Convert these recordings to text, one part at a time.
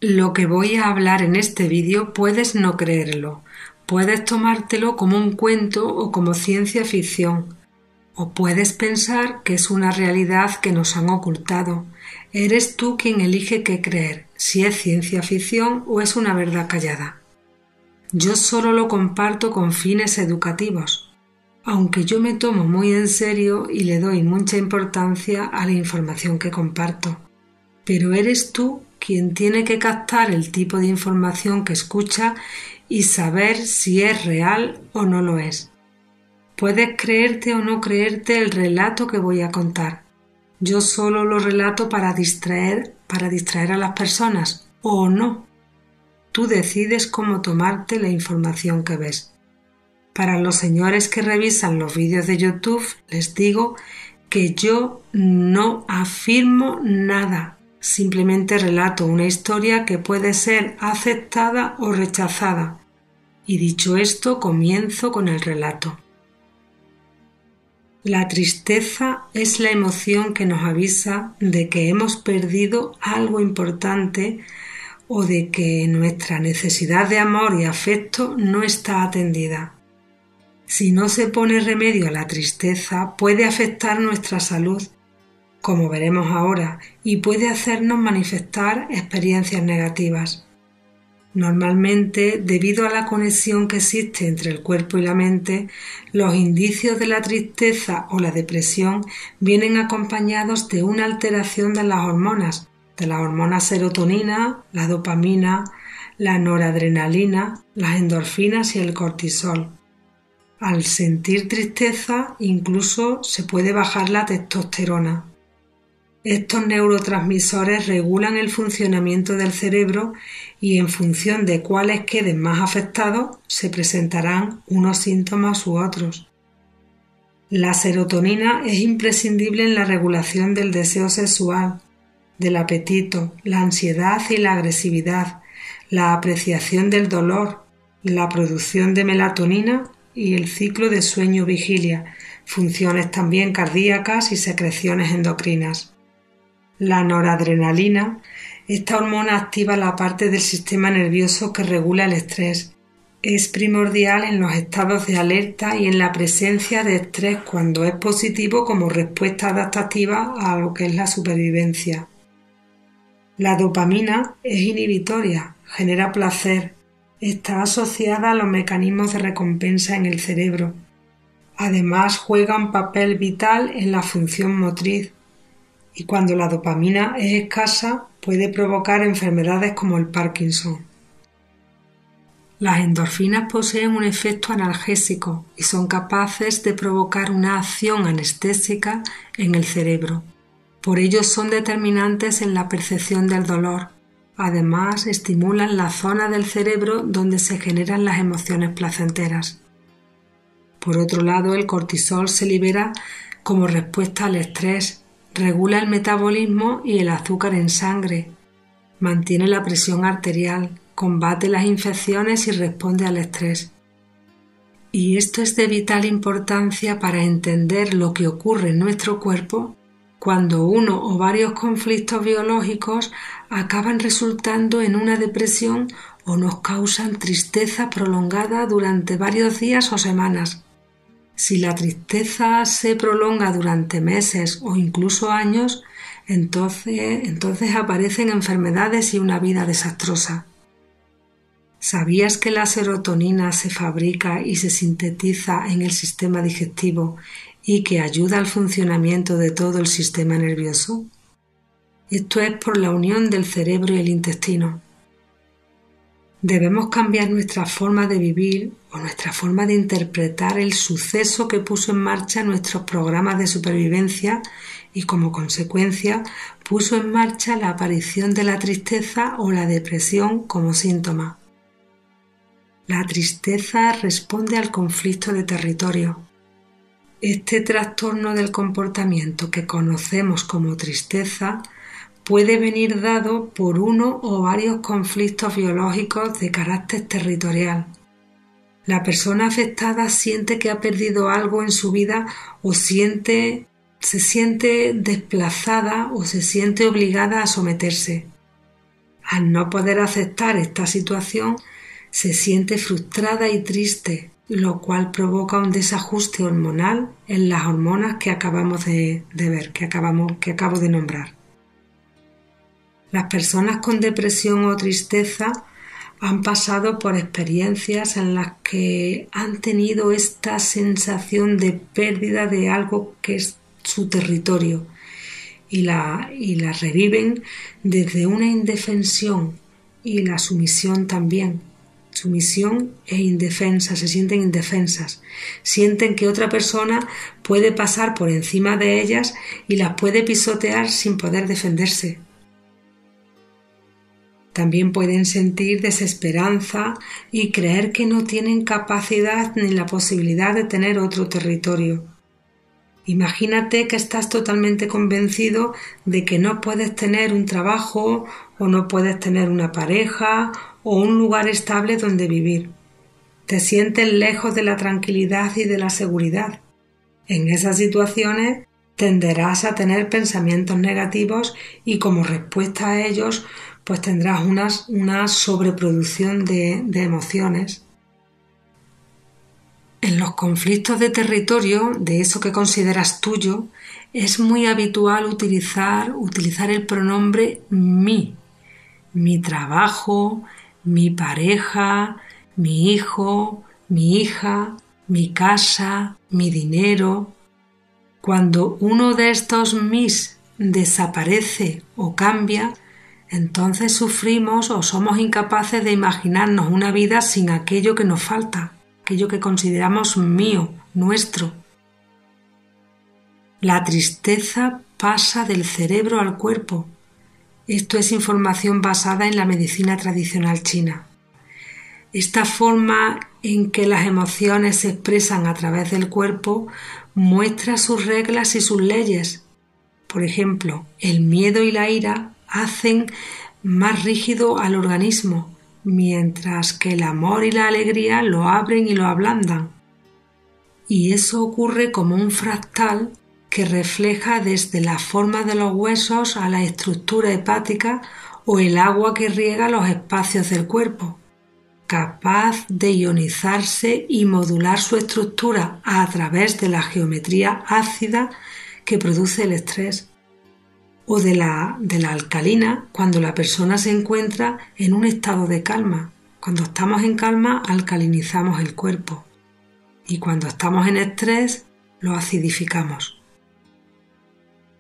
Lo que voy a hablar en este vídeo puedes no creerlo, puedes tomártelo como un cuento o como ciencia ficción, o puedes pensar que es una realidad que nos han ocultado. Eres tú quien elige qué creer, si es ciencia ficción o es una verdad callada. Yo solo lo comparto con fines educativos, aunque yo me tomo muy en serio y le doy mucha importancia a la información que comparto. Pero eres tú quien tiene que captar el tipo de información que escucha y saber si es real o no lo es. Puedes creerte o no creerte el relato que voy a contar. Yo solo lo relato para distraer a las personas, o no. Tú decides cómo tomarte la información que ves. Para los señores que revisan los vídeos de YouTube, les digo que yo no afirmo nada. Simplemente relato una historia que puede ser aceptada o rechazada. Y dicho esto, comienzo con el relato. La tristeza es la emoción que nos avisa de que hemos perdido algo importante o de que nuestra necesidad de amor y afecto no está atendida. Si no se pone remedio a la tristeza, puede afectar nuestra salud, como veremos ahora, y puede hacernos manifestar experiencias negativas. Normalmente, debido a la conexión que existe entre el cuerpo y la mente, los indicios de la tristeza o la depresión vienen acompañados de una alteración de las hormonas serotonina, la dopamina, la noradrenalina, las endorfinas y el cortisol. Al sentir tristeza, incluso se puede bajar la testosterona. Estos neurotransmisores regulan el funcionamiento del cerebro y en función de cuáles queden más afectados se presentarán unos síntomas u otros. La serotonina es imprescindible en la regulación del deseo sexual, del apetito, la ansiedad y la agresividad, la apreciación del dolor, la producción de melatonina y el ciclo de sueño-vigilia, funciones también cardíacas y secreciones endocrinas. La noradrenalina, esta hormona activa la parte del sistema nervioso que regula el estrés. Es primordial en los estados de alerta y en la presencia de estrés cuando es positivo como respuesta adaptativa a lo que es la supervivencia. La dopamina es inhibitoria, genera placer, está asociada a los mecanismos de recompensa en el cerebro. Además, juega un papel vital en la función motriz. Y cuando la dopamina es escasa puede provocar enfermedades como el Parkinson. Las endorfinas poseen un efecto analgésico y son capaces de provocar una acción anestésica en el cerebro. Por ello son determinantes en la percepción del dolor. Además, estimulan la zona del cerebro donde se generan las emociones placenteras. Por otro lado, el cortisol se libera como respuesta al estrés. Regula el metabolismo y el azúcar en sangre, mantiene la presión arterial, combate las infecciones y responde al estrés. Y esto es de vital importancia para entender lo que ocurre en nuestro cuerpo cuando uno o varios conflictos biológicos acaban resultando en una depresión o nos causan tristeza prolongada durante varios días o semanas. Si la tristeza se prolonga durante meses o incluso años, entonces aparecen enfermedades y una vida desastrosa. ¿Sabías que la serotonina se fabrica y se sintetiza en el sistema digestivo y que ayuda al funcionamiento de todo el sistema nervioso? Esto es por la unión del cerebro y el intestino. Debemos cambiar nuestra forma de vivir o nuestra forma de interpretar el suceso que puso en marcha nuestros programas de supervivencia y como consecuencia puso en marcha la aparición de la tristeza o la depresión como síntoma. La tristeza responde al conflicto de territorio. Este trastorno del comportamiento que conocemos como tristeza puede venir dado por uno o varios conflictos biológicos de carácter territorial. La persona afectada siente que ha perdido algo en su vida o se siente desplazada o se siente obligada a someterse. Al no poder aceptar esta situación, se siente frustrada y triste, lo cual provoca un desajuste hormonal en las hormonas que acabamos de ver, que acabo de nombrar. Las personas con depresión o tristeza han pasado por experiencias en las que han tenido esta sensación de pérdida de algo que es su territorio y la reviven desde una indefensión y la sumisión también. Sumisión e indefensa, se sienten indefensas, sienten que otra persona puede pasar por encima de ellas y las puede pisotear sin poder defenderse. También pueden sentir desesperanza y creer que no tienen capacidad ni la posibilidad de tener otro territorio. Imagínate que estás totalmente convencido de que no puedes tener un trabajo o no puedes tener una pareja o un lugar estable donde vivir. Te sientes lejos de la tranquilidad y de la seguridad. En esas situaciones tenderás a tener pensamientos negativos y como respuesta a ellos pues tendrás una sobreproducción de emociones. En los conflictos de territorio, de eso que consideras tuyo, es muy habitual utilizar el pronombre mi trabajo, mi pareja, mi hijo, mi hija, mi casa, mi dinero. Cuando uno de estos mis desaparece o cambia, entonces sufrimos o somos incapaces de imaginarnos una vida sin aquello que nos falta, aquello que consideramos mío, nuestro. La tristeza pasa del cerebro al cuerpo. Esto es información basada en la medicina tradicional china. Esta forma en que las emociones se expresan a través del cuerpo muestra sus reglas y sus leyes. Por ejemplo, el miedo y la ira hacen más rígido al organismo, mientras que el amor y la alegría lo abren y lo ablandan. Y eso ocurre como un fractal que refleja desde la forma de los huesos a la estructura hepática o el agua que riega los espacios del cuerpo, capaz de ionizarse y modular su estructura a través de la geometría ácida que produce el estrés, o de la alcalina cuando la persona se encuentra en un estado de calma. Cuando estamos en calma alcalinizamos el cuerpo y cuando estamos en estrés lo acidificamos.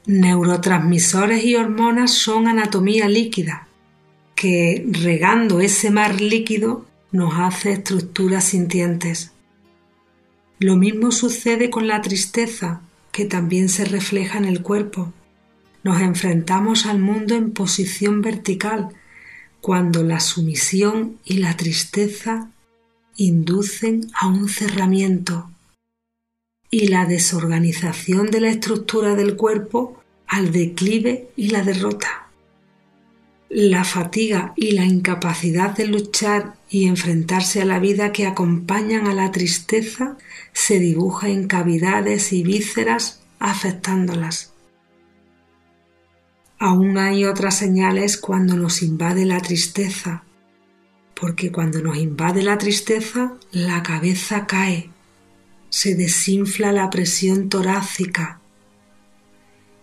Neurotransmisores y hormonas son anatomía líquida que, regando ese mar líquido, nos hace estructuras sintientes. Lo mismo sucede con la tristeza, que también se refleja en el cuerpo. Nos enfrentamos al mundo en posición vertical, cuando la sumisión y la tristeza inducen a un cerramiento y la desorganización de la estructura del cuerpo al declive y la derrota. La fatiga y la incapacidad de luchar y enfrentarse a la vida que acompañan a la tristeza se dibuja en cavidades y vísceras afectándolas. Aún hay otras señales cuando nos invade la tristeza, porque cuando nos invade la tristeza, la cabeza cae, se desinfla la presión torácica,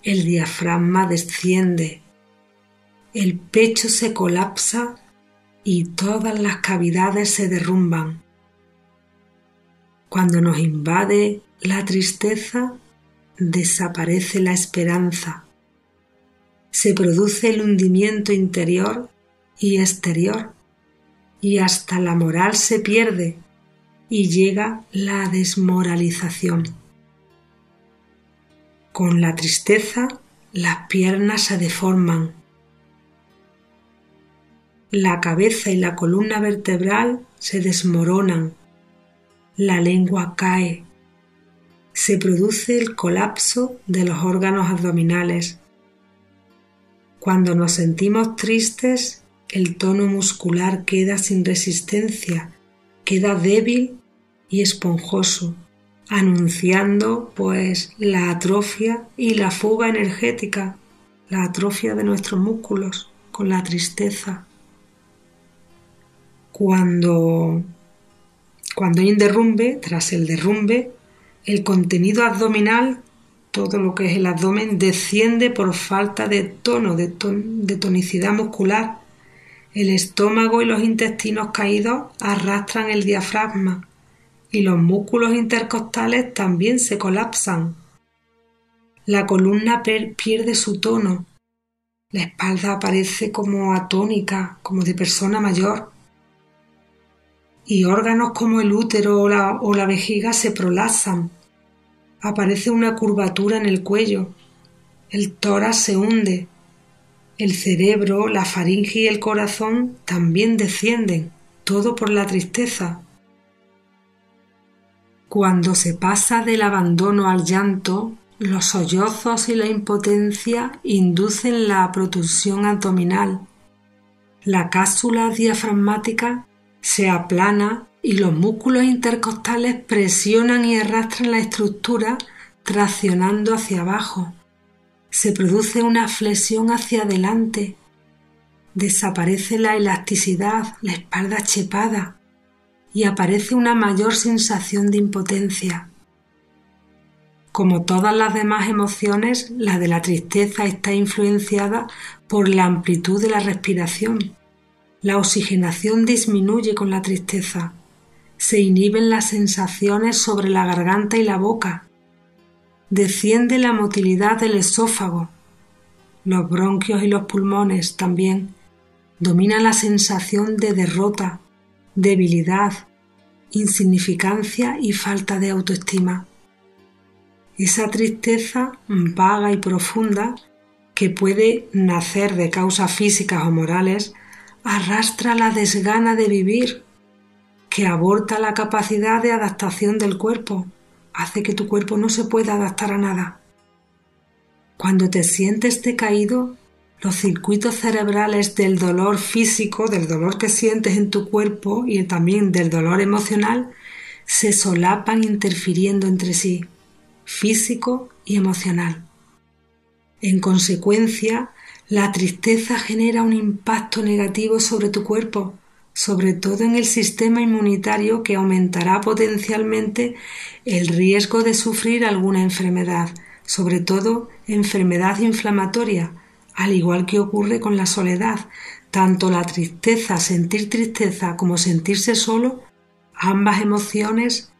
el diafragma desciende, el pecho se colapsa y todas las cavidades se derrumban. Cuando nos invade la tristeza, desaparece la esperanza. Se produce el hundimiento interior y exterior y hasta la moral se pierde y llega la desmoralización. Con la tristeza las piernas se deforman, la cabeza y la columna vertebral se desmoronan, la lengua cae, se produce el colapso de los órganos abdominales. Cuando nos sentimos tristes, el tono muscular queda sin resistencia, queda débil y esponjoso, anunciando pues la atrofia y la fuga energética, la atrofia de nuestros músculos con la tristeza. Cuando hay un derrumbe, tras el derrumbe, el contenido abdominal, todo lo que es el abdomen, desciende por falta de tono, de tonicidad muscular. El estómago y los intestinos caídos arrastran el diafragma y los músculos intercostales también se colapsan. La columna pierde su tono. La espalda aparece como atónica, como de persona mayor. Y órganos como el útero o la vejiga se prolapsan. Aparece una curvatura en el cuello. El tórax se hunde. El cerebro, la faringe y el corazón también descienden, todo por la tristeza. Cuando se pasa del abandono al llanto, los sollozos y la impotencia inducen la protusión abdominal. La cápsula diafragmática se aplana y los músculos intercostales presionan y arrastran la estructura traccionando hacia abajo. Se produce una flexión hacia adelante. Desaparece la elasticidad, la espalda chepada y aparece una mayor sensación de impotencia. Como todas las demás emociones, la de la tristeza está influenciada por la amplitud de la respiración. La oxigenación disminuye con la tristeza. Se inhiben las sensaciones sobre la garganta y la boca. Desciende la motilidad del esófago. Los bronquios y los pulmones también. Domina la sensación de derrota, debilidad, insignificancia y falta de autoestima. Esa tristeza vaga y profunda, que puede nacer de causas físicas o morales, arrastra la desgana de vivir, que aborta la capacidad de adaptación del cuerpo, hace que tu cuerpo no se pueda adaptar a nada. Cuando te sientes decaído, los circuitos cerebrales del dolor físico, del dolor que sientes en tu cuerpo y también del dolor emocional, se solapan interfiriendo entre sí, físico y emocional. En consecuencia, la tristeza genera un impacto negativo sobre tu cuerpo, sobre todo en el sistema inmunitario, que aumentará potencialmente el riesgo de sufrir alguna enfermedad, sobre todo enfermedad inflamatoria, al igual que ocurre con la soledad. Tanto la tristeza, sentir tristeza, como sentirse solo, ambas emociones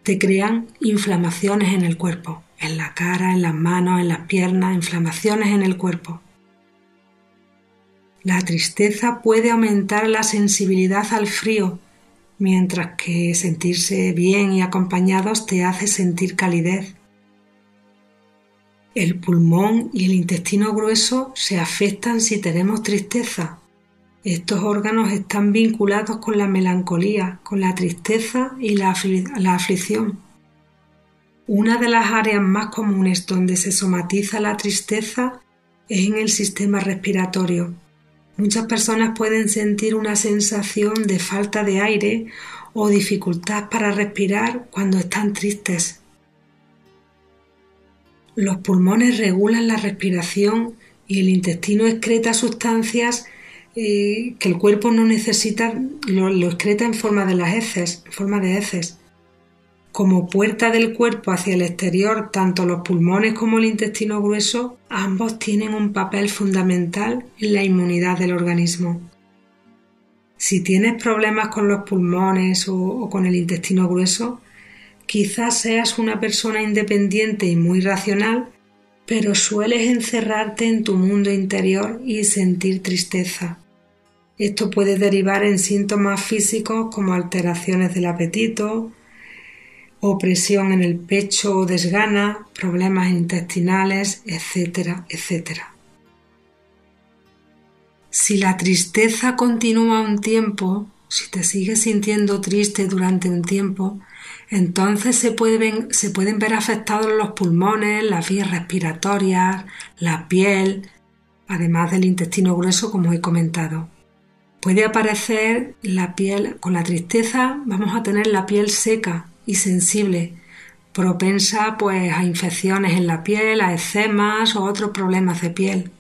te crean inflamaciones en el cuerpo, en la cara, en las manos, en las piernas, inflamaciones en el cuerpo. La tristeza puede aumentar la sensibilidad al frío, mientras que sentirse bien y acompañados te hace sentir calidez. El pulmón y el intestino grueso se afectan si tenemos tristeza. Estos órganos están vinculados con la melancolía, con la tristeza y la aflicción. Una de las áreas más comunes donde se somatiza la tristeza es en el sistema respiratorio. Muchas personas pueden sentir una sensación de falta de aire o dificultad para respirar cuando están tristes. Los pulmones regulan la respiración y el intestino excreta sustancias que el cuerpo no necesita, lo excreta en forma de heces. Como puerta del cuerpo hacia el exterior, tanto los pulmones como el intestino grueso, ambos tienen un papel fundamental en la inmunidad del organismo. Si tienes problemas con los pulmones o con el intestino grueso, quizás seas una persona independiente y muy racional, pero sueles encerrarte en tu mundo interior y sentir tristeza. Esto puede derivar en síntomas físicos como alteraciones del apetito, opresión en el pecho o desgana, problemas intestinales, etcétera, etcétera. Si la tristeza continúa un tiempo, si te sigues sintiendo triste durante un tiempo, entonces se pueden ver afectados los pulmones, las vías respiratorias, la piel, además del intestino grueso, como he comentado. Puede aparecer la piel, con la tristeza vamos a tener la piel seca y sensible, propensa a infecciones en la piel, a eczemas o otros problemas de piel.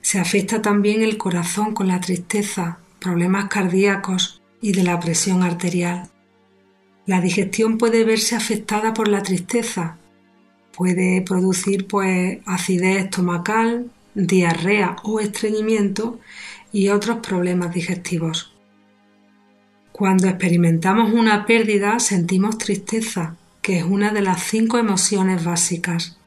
Se afecta también el corazón con la tristeza, problemas cardíacos y de la presión arterial. La digestión puede verse afectada por la tristeza. Puede producir acidez estomacal, diarrea o estreñimiento y otros problemas digestivos. Cuando experimentamos una pérdida sentimos tristeza, que es una de las 5 emociones básicas.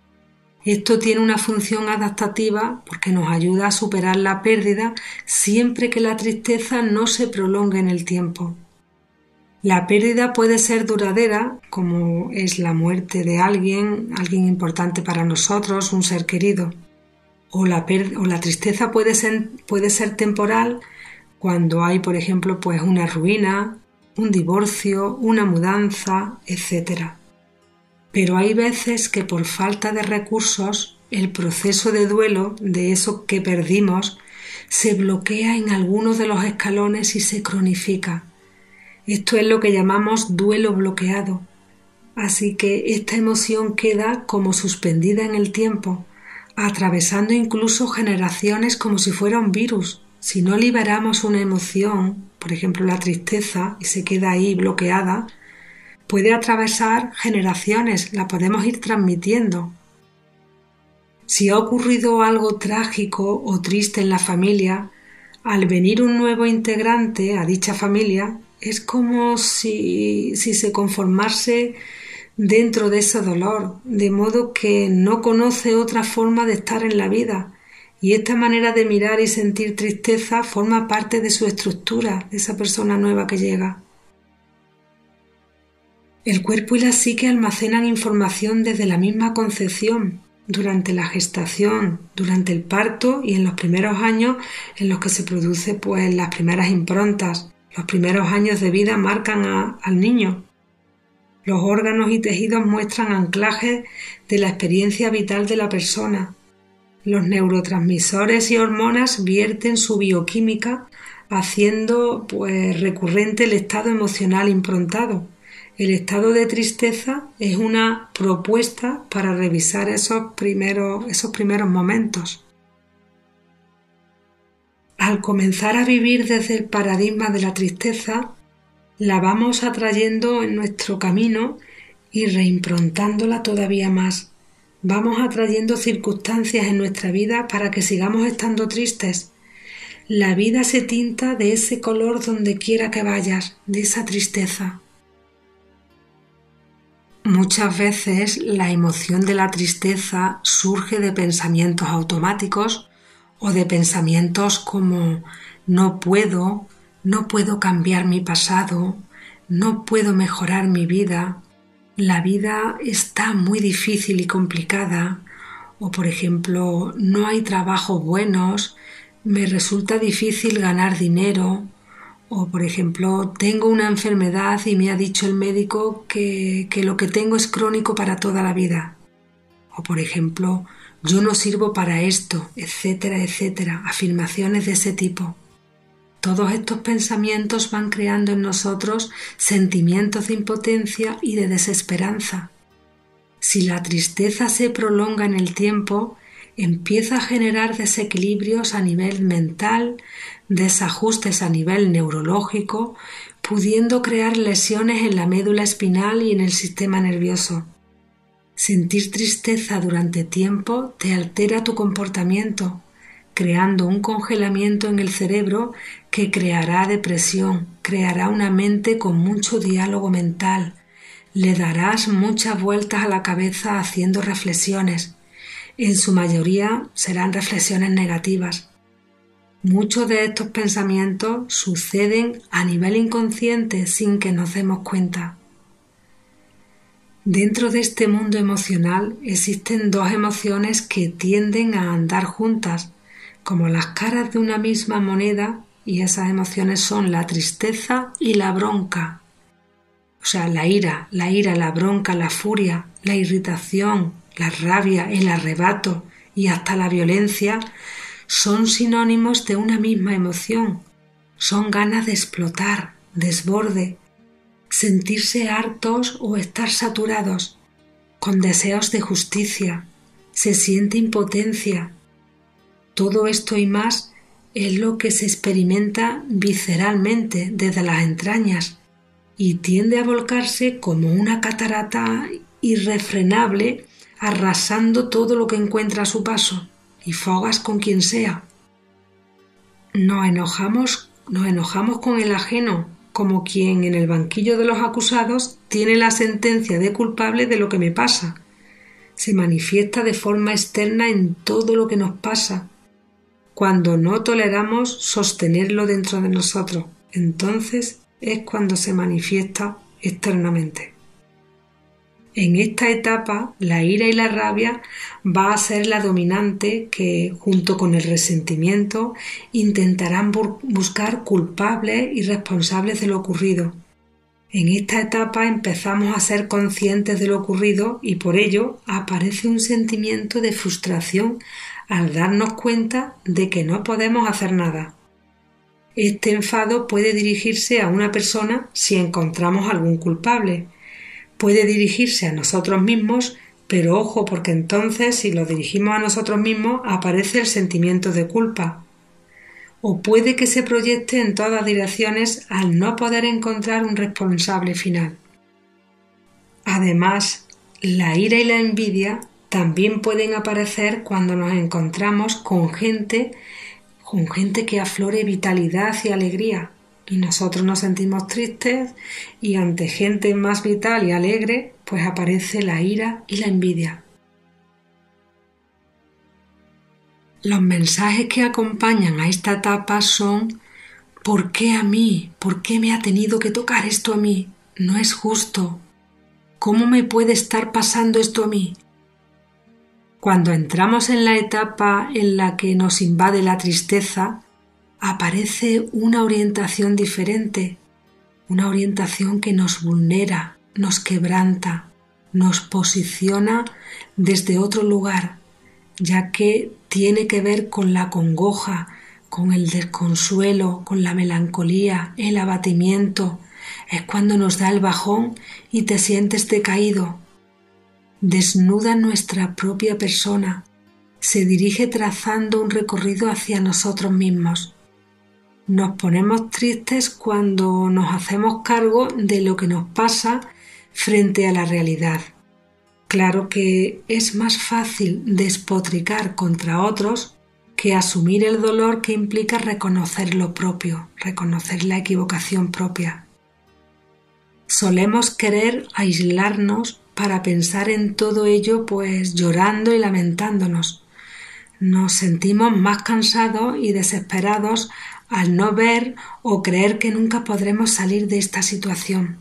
Esto tiene una función adaptativa porque nos ayuda a superar la pérdida siempre que la tristeza no se prolongue en el tiempo. La pérdida puede ser duradera, como es la muerte de alguien importante para nosotros, un ser querido. O la tristeza puede ser temporal cuando hay, por ejemplo, una ruina, un divorcio, una mudanza, etc. Pero hay veces que por falta de recursos, el proceso de duelo de eso que perdimos se bloquea en algunos de los escalones y se cronifica. Esto es lo que llamamos duelo bloqueado. Así que esta emoción queda como suspendida en el tiempo, atravesando incluso generaciones como si fuera un virus. Si no liberamos una emoción, por ejemplo la tristeza, y se queda ahí bloqueada, puede atravesar generaciones, la podemos ir transmitiendo. Si ha ocurrido algo trágico o triste en la familia, al venir un nuevo integrante a dicha familia, es como si se conformase dentro de ese dolor, de modo que no conoce otra forma de estar en la vida, y esta manera de mirar y sentir tristeza forma parte de su estructura, de esa persona nueva que llega. El cuerpo y la psique almacenan información desde la misma concepción, durante la gestación, durante el parto y en los primeros años en los que se producen las primeras improntas. Los primeros años de vida marcan al niño. Los órganos y tejidos muestran anclajes de la experiencia vital de la persona. Los neurotransmisores y hormonas vierten su bioquímica haciendo recurrente el estado emocional improntado. El estado de tristeza es una propuesta para revisar esos primeros momentos. Al comenzar a vivir desde el paradigma de la tristeza, la vamos atrayendo en nuestro camino y reimprontándola todavía más. Vamos atrayendo circunstancias en nuestra vida para que sigamos estando tristes. La vida se tinta de ese color donde quiera que vayas, de esa tristeza. Muchas veces la emoción de la tristeza surge de pensamientos automáticos o de pensamientos como no puedo cambiar mi pasado, no puedo mejorar mi vida, la vida está muy difícil y complicada, o por ejemplo, no hay trabajos buenos, me resulta difícil ganar dinero, o por ejemplo, tengo una enfermedad y me ha dicho el médico que lo que tengo es crónico para toda la vida. O por ejemplo, yo no sirvo para esto, etcétera, etcétera, afirmaciones de ese tipo. Todos estos pensamientos van creando en nosotros sentimientos de impotencia y de desesperanza. Si la tristeza se prolonga en el tiempo, empieza a generar desequilibrios a nivel mental, desajustes a nivel neurológico, pudiendo crear lesiones en la médula espinal y en el sistema nervioso. Sentir tristeza durante tiempo te altera tu comportamiento, creando un congelamiento en el cerebro que creará depresión, creará una mente con mucho diálogo mental, le darás muchas vueltas a la cabeza haciendo reflexiones. En su mayoría serán reflexiones negativas. Muchos de estos pensamientos suceden a nivel inconsciente sin que nos demos cuenta. Dentro de este mundo emocional existen dos emociones que tienden a andar juntas, como las caras de una misma moneda, y esas emociones son la tristeza y la bronca. O sea, la ira, la bronca, la furia, la irritación, la rabia, el arrebato y hasta la violencia son sinónimos de una misma emoción. Son ganas de explotar, desborde, sentirse hartos o estar saturados, con deseos de justicia, se siente impotencia. Todo esto y más es lo que se experimenta visceralmente desde las entrañas y tiende a volcarse como una catarata irrefrenable, arrasando todo lo que encuentra a su paso y fogas con quien sea. Nos enojamos con el ajeno, como quien en el banquillo de los acusados tiene la sentencia de culpable de lo que me pasa. Se manifiesta de forma externa en todo lo que nos pasa, cuando no toleramos sostenerlo dentro de nosotros. Entonces es cuando se manifiesta externamente. En esta etapa, la ira y la rabia va a ser la dominante que, junto con el resentimiento, intentarán buscar culpables y responsables de lo ocurrido. En esta etapa empezamos a ser conscientes de lo ocurrido y por ello aparece un sentimiento de frustración al darnos cuenta de que no podemos hacer nada. Este enfado puede dirigirse a una persona si encontramos algún culpable. Puede dirigirse a nosotros mismos, pero ojo, porque entonces si lo dirigimos a nosotros mismos aparece el sentimiento de culpa. O puede que se proyecte en todas direcciones al no poder encontrar un responsable final. Además, la ira y la envidia también pueden aparecer cuando nos encontramos con gente que aflore vitalidad y alegría. Y nosotros nos sentimos tristes y ante gente más vital y alegre, pues aparece la ira y la envidia. Los mensajes que acompañan a esta etapa son: ¿por qué a mí? ¿Por qué me ha tenido que tocar esto a mí? No es justo. ¿Cómo me puede estar pasando esto a mí? Cuando entramos en la etapa en la que nos invade la tristeza, aparece una orientación diferente, una orientación que nos vulnera, nos quebranta, nos posiciona desde otro lugar, ya que tiene que ver con la congoja, con el desconsuelo, con la melancolía, el abatimiento. Es cuando nos da el bajón y te sientes decaído. Desnuda nuestra propia persona, se dirige trazando un recorrido hacia nosotros mismos. Nos ponemos tristes cuando nos hacemos cargo de lo que nos pasa frente a la realidad. Claro que es más fácil despotricar contra otros que asumir el dolor que implica reconocer lo propio, reconocer la equivocación propia. Solemos querer aislarnos para pensar en todo ello, pues llorando y lamentándonos. Nos sentimos más cansados y desesperados al no ver o creer que nunca podremos salir de esta situación.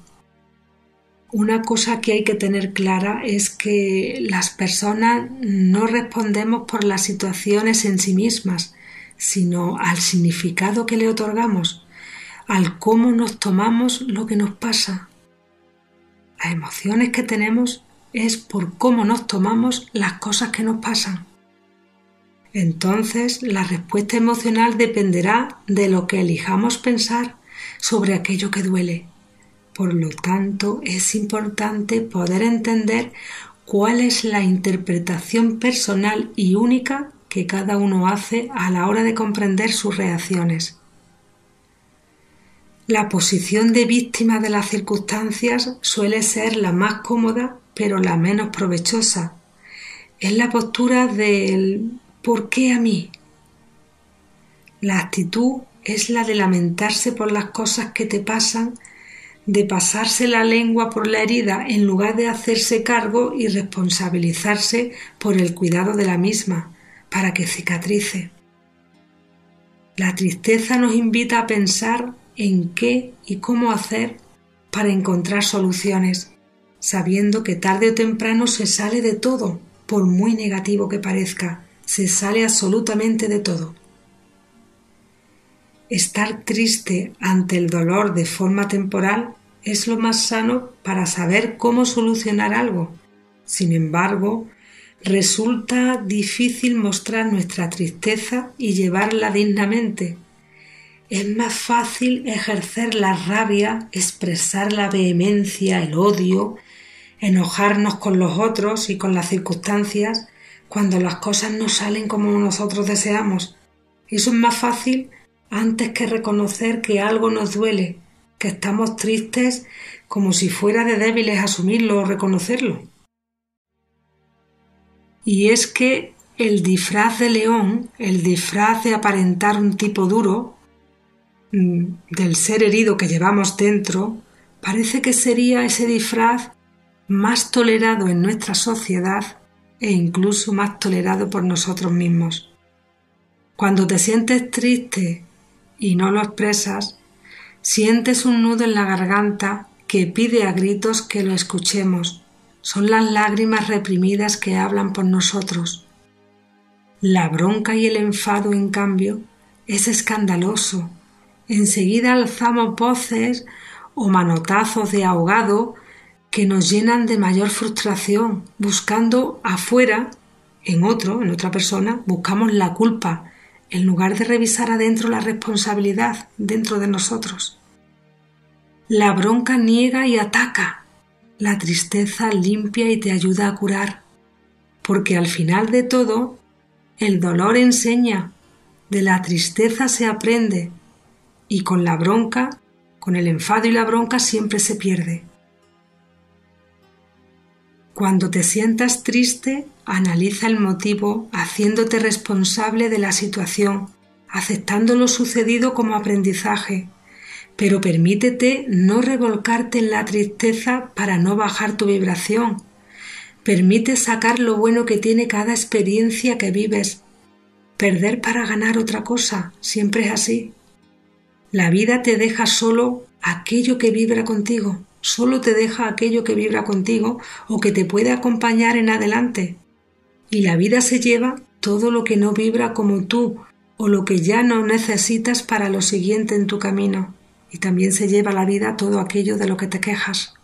Una cosa que hay que tener clara es que las personas no respondemos por las situaciones en sí mismas, sino al significado que le otorgamos, al cómo nos tomamos lo que nos pasa. Las emociones que tenemos es por cómo nos tomamos las cosas que nos pasan. Entonces, la respuesta emocional dependerá de lo que elijamos pensar sobre aquello que duele. Por lo tanto, es importante poder entender cuál es la interpretación personal y única que cada uno hace a la hora de comprender sus reacciones. La posición de víctima de las circunstancias suele ser la más cómoda, pero la menos provechosa. Es la postura del ¿por qué a mí? La actitud es la de lamentarse por las cosas que te pasan, de pasarse la lengua por la herida en lugar de hacerse cargo y responsabilizarse por el cuidado de la misma, para que cicatrice. La tristeza nos invita a pensar en qué y cómo hacer para encontrar soluciones, sabiendo que tarde o temprano se sale de todo, por muy negativo que parezca, se sale absolutamente de todo. Estar triste ante el dolor de forma temporal es lo más sano para saber cómo solucionar algo. Sin embargo, resulta difícil mostrar nuestra tristeza y llevarla dignamente. Es más fácil ejercer la rabia, expresar la vehemencia, el odio, enojarnos con los otros y con las circunstancias cuando las cosas no salen como nosotros deseamos. Eso es más fácil antes que reconocer que algo nos duele, que estamos tristes, como si fuera de débiles asumirlo o reconocerlo. Y es que el disfraz de león, el disfraz de aparentar un tipo duro, del ser herido que llevamos dentro, parece que sería ese disfraz más tolerado en nuestra sociedad e incluso más tolerado por nosotros mismos. Cuando te sientes triste y no lo expresas, sientes un nudo en la garganta que pide a gritos que lo escuchemos. Son las lágrimas reprimidas que hablan por nosotros. La bronca y el enfado, en cambio, es escandaloso. Enseguida alzamos voces o manotazos de ahogado que nos llenan de mayor frustración. Buscando afuera, en otra persona, buscamos la culpa, en lugar de revisar adentro la responsabilidad dentro de nosotros. La bronca niega y ataca. La tristeza limpia y te ayuda a curar. Porque al final de todo, el dolor enseña, de la tristeza se aprende, y con la bronca, con el enfado y la bronca siempre se pierde. Cuando te sientas triste, analiza el motivo haciéndote responsable de la situación, aceptando lo sucedido como aprendizaje, pero permítete no revolcarte en la tristeza para no bajar tu vibración. Permite sacar lo bueno que tiene cada experiencia que vives. Perder para ganar otra cosa, siempre es así. La vida te deja solo aquello que vibra contigo, solo te deja aquello que vibra contigo o que te puede acompañar en adelante. Y la vida se lleva todo lo que no vibra como tú o lo que ya no necesitas para lo siguiente en tu camino. Y también se lleva la vida todo aquello de lo que te quejas.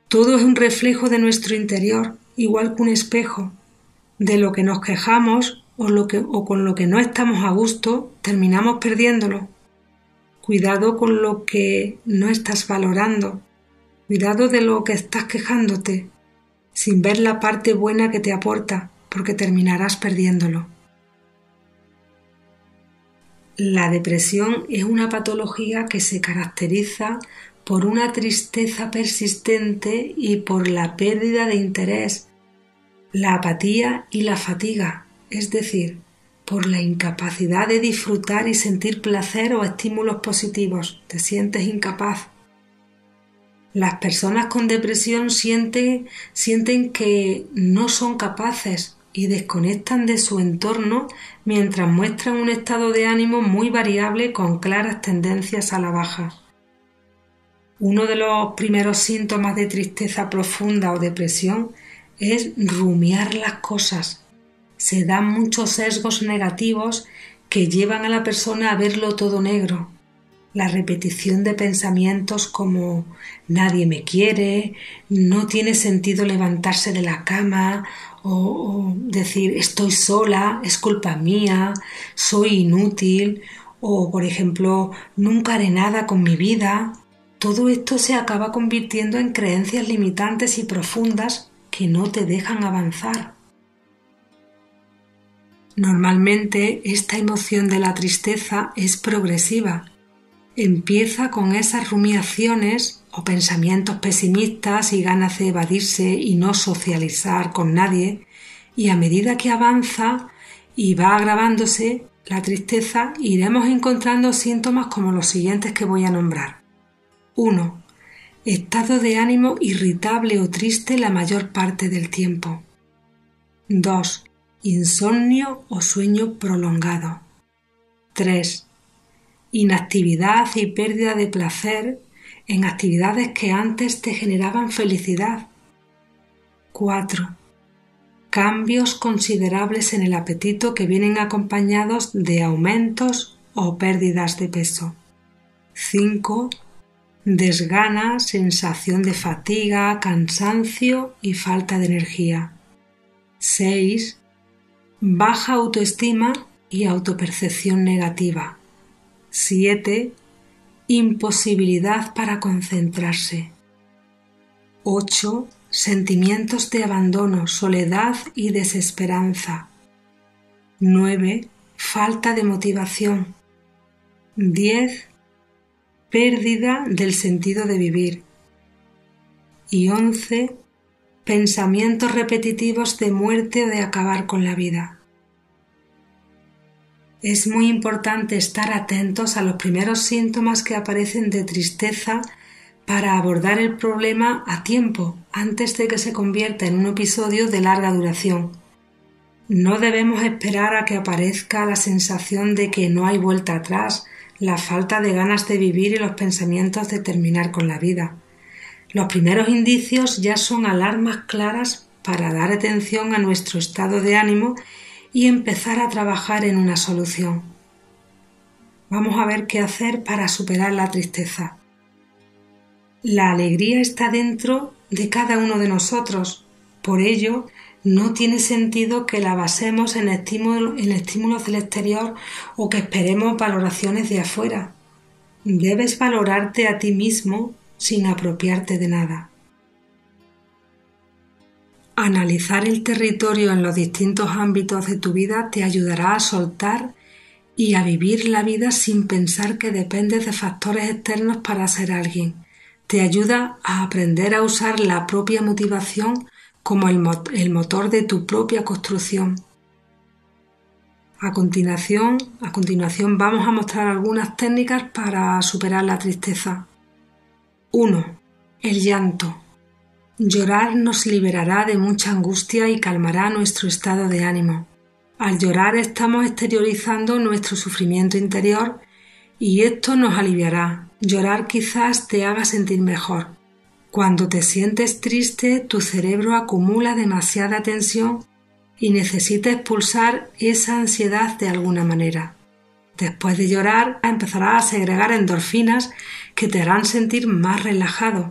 Todo es un reflejo de nuestro interior, igual que un espejo. De lo que nos quejamos o con lo que no estamos a gusto, terminamos perdiéndolo. Cuidado con lo que no estás valorando. Cuidado de lo que estás quejándote, sin ver la parte buena que te aporta, porque terminarás perdiéndolo. La depresión es una patología que se caracteriza por una tristeza persistente y por la pérdida de interés, la apatía y la fatiga, es decir, por la incapacidad de disfrutar y sentir placer o estímulos positivos. Te sientes incapaz. Las personas con depresión sienten que no son capaces y desconectan de su entorno mientras muestran un estado de ánimo muy variable con claras tendencias a la baja. Uno de los primeros síntomas de tristeza profunda o depresión es rumiar las cosas. Se dan muchos sesgos negativos que llevan a la persona a verlo todo negro. La repetición de pensamientos como nadie me quiere, no tiene sentido levantarse de la cama o decir estoy sola, es culpa mía, soy inútil o, por ejemplo, nunca haré nada con mi vida. Todo esto se acaba convirtiendo en creencias limitantes y profundas que no te dejan avanzar. Normalmente esta emoción de la tristeza es progresiva. Empieza con esas rumiaciones o pensamientos pesimistas y ganas de evadirse y no socializar con nadie, y a medida que avanza y va agravándose la tristeza, iremos encontrando síntomas como los siguientes que voy a nombrar. 1. Estado de ánimo irritable o triste la mayor parte del tiempo. 2. Insomnio o sueño prolongado. 3. Inactividad y pérdida de placer en actividades que antes te generaban felicidad. 4. Cambios considerables en el apetito que vienen acompañados de aumentos o pérdidas de peso. 5. Desgana, sensación de fatiga, cansancio y falta de energía. 6. Baja autoestima y autopercepción negativa. 7. Imposibilidad para concentrarse. 8. Sentimientos de abandono, soledad y desesperanza. 9. falta de motivación. 10. Pérdida del sentido de vivir. Y 11. Pensamientos repetitivos de muerte o de acabar con la vida. Es muy importante estar atentos a los primeros síntomas que aparecen de tristeza para abordar el problema a tiempo, antes de que se convierta en un episodio de larga duración. No debemos esperar a que aparezca la sensación de que no hay vuelta atrás, la falta de ganas de vivir y los pensamientos de terminar con la vida. Los primeros indicios ya son alarmas claras para dar atención a nuestro estado de ánimo y empezar a trabajar en una solución. Vamos a ver qué hacer para superar la tristeza. La alegría está dentro de cada uno de nosotros, por ello no tiene sentido que la basemos en estímulos del exterior o que esperemos valoraciones de afuera. Debes valorarte a ti mismo sin apropiarte de nada. Analizar el territorio en los distintos ámbitos de tu vida te ayudará a soltar y a vivir la vida sin pensar que dependes de factores externos para ser alguien. Te ayuda a aprender a usar la propia motivación como el motor de tu propia construcción. A continuación vamos a mostrar algunas técnicas para superar la tristeza. 1. El llanto. Llorar nos liberará de mucha angustia y calmará nuestro estado de ánimo. Al llorar estamos exteriorizando nuestro sufrimiento interior y esto nos aliviará. Llorar quizás te haga sentir mejor. Cuando te sientes triste, tu cerebro acumula demasiada tensión y necesita expulsar esa ansiedad de alguna manera. Después de llorar, empezarás a segregar endorfinas que te harán sentir más relajado.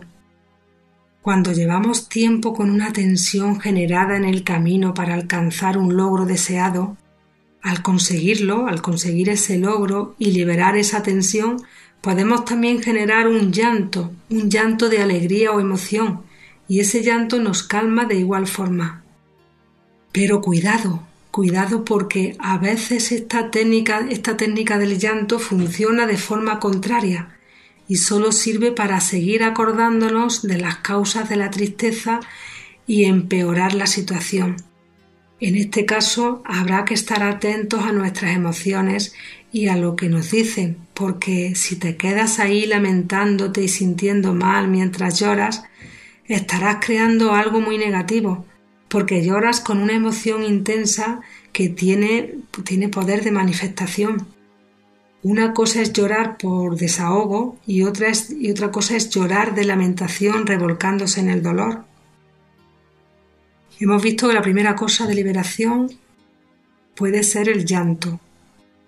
Cuando llevamos tiempo con una tensión generada en el camino para alcanzar un logro deseado, al conseguir ese logro y liberar esa tensión, podemos también generar un llanto de alegría o emoción, y ese llanto nos calma de igual forma. Pero cuidado porque a veces esta técnica del llanto funciona de forma contraria y solo sirve para seguir acordándonos de las causas de la tristeza y empeorar la situación. En este caso habrá que estar atentos a nuestras emociones y a lo que nos dicen, porque si te quedas ahí lamentándote y sintiendo mal mientras lloras, estarás creando algo muy negativo, porque lloras con una emoción intensa que tiene poder de manifestación. Una cosa es llorar por desahogo y otra cosa es llorar de lamentación revolcándose en el dolor. Hemos visto que la primera cosa de liberación puede ser el llanto.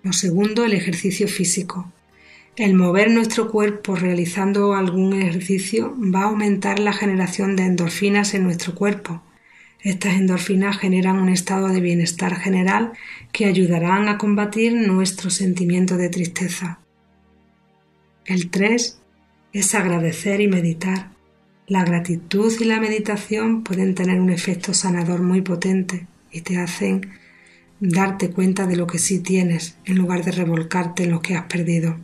Lo segundo, el ejercicio físico. El mover nuestro cuerpo realizando algún ejercicio va a aumentar la generación de endorfinas en nuestro cuerpo. Estas endorfinas generan un estado de bienestar general que ayudarán a combatir nuestro sentimiento de tristeza. El 3 es agradecer y meditar. La gratitud y la meditación pueden tener un efecto sanador muy potente y te hacen darte cuenta de lo que sí tienes en lugar de revolcarte en lo que has perdido.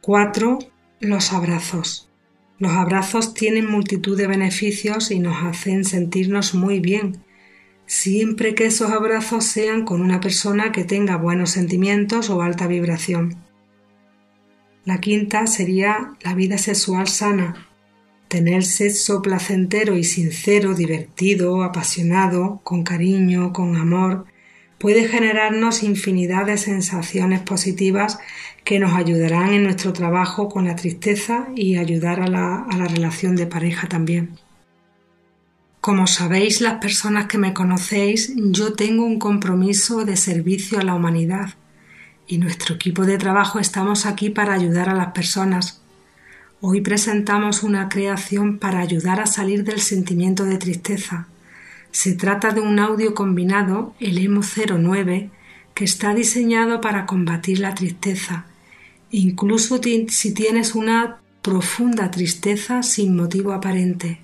4. Los abrazos. Los abrazos tienen multitud de beneficios y nos hacen sentirnos muy bien, siempre que esos abrazos sean con una persona que tenga buenos sentimientos o alta vibración. La 5 sería la vida sexual sana. Tener sexo placentero y sincero, divertido, apasionado, con cariño, con amor, puede generarnos infinidad de sensaciones positivas que nos ayudarán en nuestro trabajo con la tristeza y ayudar a la relación de pareja también. Como sabéis las personas que me conocéis, yo tengo un compromiso de servicio a la humanidad y nuestro equipo de trabajo estamos aquí para ayudar a las personas. Hoy presentamos una creación para ayudar a salir del sentimiento de tristeza. Se trata de un audio combinado, el Emo 09, que está diseñado para combatir la tristeza, incluso si tienes una profunda tristeza sin motivo aparente.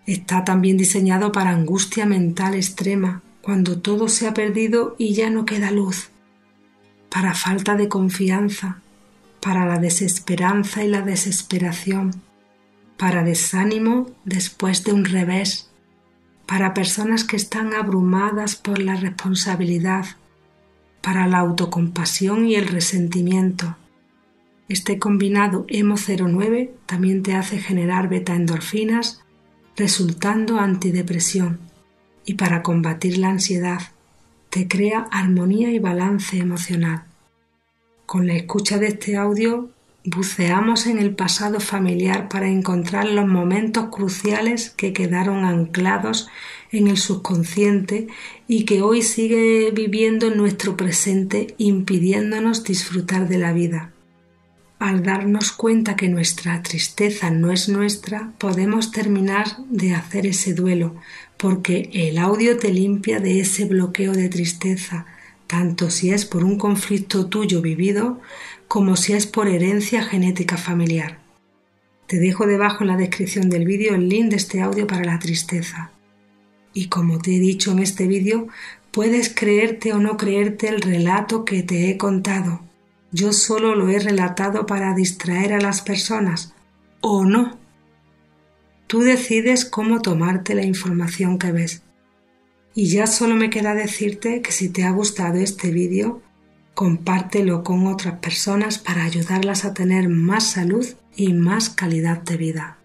Está también diseñado para angustia mental extrema, cuando todo se ha perdido y ya no queda luz, para falta de confianza, para la desesperanza y la desesperación, para desánimo después de un revés, para personas que están abrumadas por la responsabilidad, para la autocompasión y el resentimiento. Este combinado Hemo09 también te hace generar betaendorfinas, resultando antidepresión, y para combatir la ansiedad, te crea armonía y balance emocional. Con la escucha de este audio, buceamos en el pasado familiar para encontrar los momentos cruciales que quedaron anclados en el subconsciente y que hoy sigue viviendo en nuestro presente, impidiéndonos disfrutar de la vida. Al darnos cuenta que nuestra tristeza no es nuestra, podemos terminar de hacer ese duelo, porque el audio te limpia de ese bloqueo de tristeza, tanto si es por un conflicto tuyo vivido, como si es por herencia genética familiar. Te dejo debajo en la descripción del vídeo el link de este audio para la tristeza. Y como te he dicho en este vídeo, puedes creerte o no creerte el relato que te he contado. Yo solo lo he relatado para distraer a las personas, o no. Tú decides cómo tomarte la información que ves. Y ya solo me queda decirte que si te ha gustado este vídeo, compártelo con otras personas para ayudarlas a tener más salud y más calidad de vida.